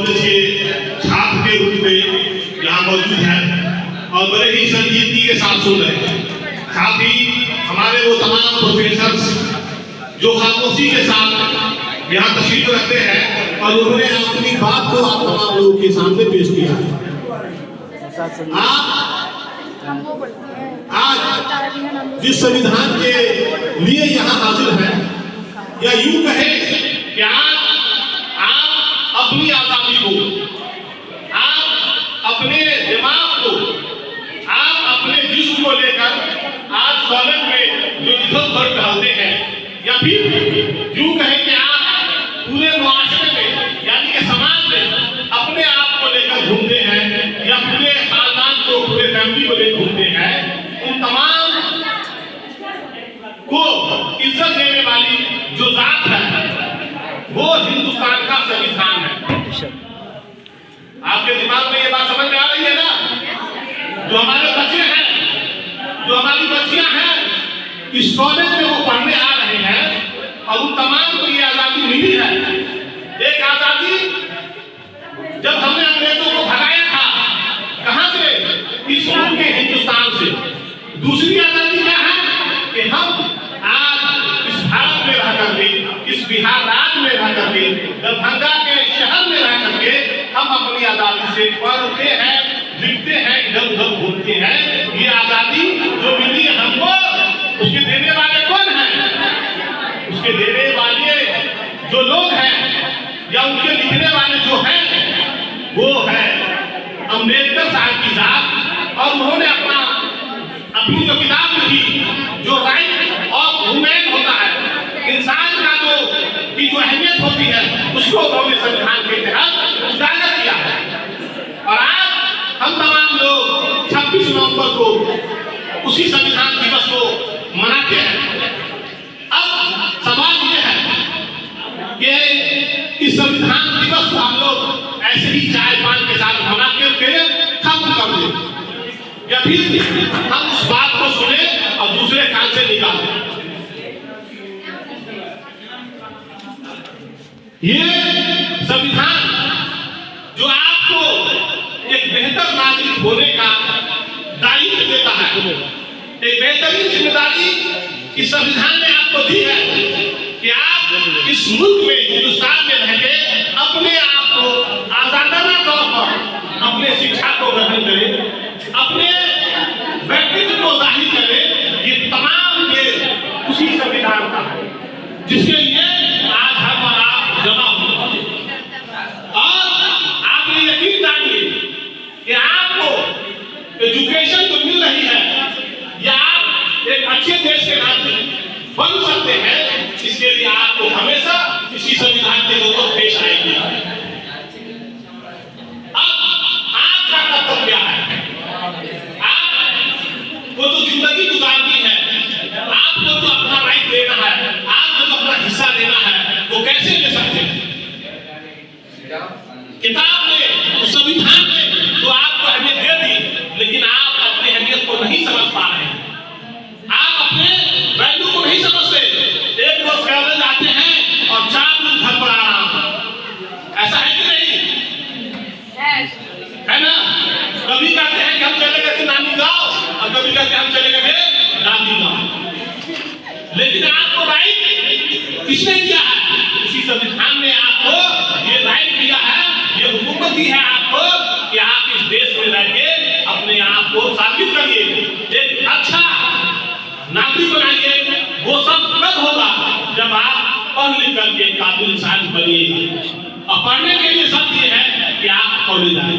College के छात्र के रूप में यहाँ मौजूद है और बड़े ही संजीदगी के साथ सुन रहे हैं। साथ ही हमारे वो तमाम प्रोफेसर्स जो खामोशी के साथ यहाँ तशरीफ रखते हैं और उन्होंने अपनी बात को आप तमाम लोगों के सामने पेश किया। आज जिस संविधान के लिए यहाँ हाजिर है, या यूं कहे कि आज आप अपनी आजादी को, आप अपने दिमाग को, आप अपने जिस्म को लेकर आज कॉलेज में जो इधर उधर टहलते हैं, या फिर यूं कहे कि आप पूरे मुआशरे में यानी कि समाज में अपने आप को लेकर घूमते हैं या पूरे खानदान को, पूरे फैमिली को लेकर घूमते हैं, उन तमाम को इज्जत देने वाली जो जात है वो हिंदुस्तान का संविधान है। आपके दिमाग में ये बात समझ में आ रही है ना? जो हमारे बच्चे हैं, जो हमारी बच्चियां हैं, इस कॉलेज में वो पढ़ने आ रहे हैं और उन तमाम को ये आजादी मिली है। एक आजादी जब हमने अंग्रेजों को भगाया था, कहां से? इस मुल्क के हिंदुस्तान से। दूसरी आजादी क्या है कि हम आज इस भारत में रह करके, इस बिहार राज्य में रह करके, दरभंगा के शहर में रह करके हम अपनी आजादी से पढ़ते हैं, लिखते हैं, इधर उधर घूमते हैं। ये आजादी जो मिली है हमको, उसके देने वाले कौन हैं? उसके देने वाले जो लोग हैं या उनके लिखने वाले जो हैं वो है अम्बेडकर साहब की जात। और उन्होंने अपनी जो किताब लिखी, जो राइट ऑफ वुमेन होता है, इंसान का जो अहमियत होती है, उसको उन्होंने संविधान के तहत उजागर किया है। और आज हम तमाम लोग 26 नवंबर को उसी संविधान दिवस को मनाते हैं। अब सवाल यह है कि इस संविधान दिवस को हम लोग ऐसे ही चाय पान के साथ मना के खत्म कर दें, या फिर हम उस बात को सुने और दूसरे कान से निकाल दें। ये संविधान जो आपको एक बेहतर नागरिक होने का दायित्व देता है, एक बेहतरीन जिम्मेदारी इस संविधान ने आपको दी है कि आप इस मुल्क में, हिंदुस्तान में रहकर अपने आप को आजादाना तौर पर अपने शिक्षा को ग्रहण करें, अपने व्यक्तित्व को जाहिर करें। ये तमाम ये उसी संविधान का है जिसके लिए आज हम और आप जमा हुए। और आप ये यकीन जानिए कि आपको एजुकेशन जो मिल रही है, या आप एक अच्छे देश के नागरिक बन सकते हैं, इसके लिए आपको हमेशा इसी संविधान की जरूरत पेश आएगी। अब आपका कर्तव्य क्या है? आपको तो जिंदगी गुजारनी है, आपको तो अपना राइट देना है, आपको तो अपना हिस्सा देना है। वो कैसे ले सकते हैं? किताब ने, उस संविधान ने तो आपको अहमियत दे दी, लेकिन आप अपनी अहमियत को नहीं समझ पा रहे हैं, आप अपने वैल्यू को नहीं समझते। एक रोज कॉलेज आते हैं और 4 दिन घर पर आराम। ऐसा है कि नहीं? है ना? कभी कहते हैं कि हम चले गए थे नानी गांव और कभी कहते हैं हम चले गए थे दादी गांव। लेकिन आपको राइट किसने दिया है? इसी संविधान ने आपको ये राइट दिया है, ये हुकूमत दी है आपको कि आप इस देश में रह के अपने आप को साबित करिए, एक अच्छा नागरिक बनाइए। वो सब कब होगा? जब आप पढ़ लिख करके काबिल इंसान बनिए। और पढ़ने के लिए शर्त ये है कि आप कॉलेज आए।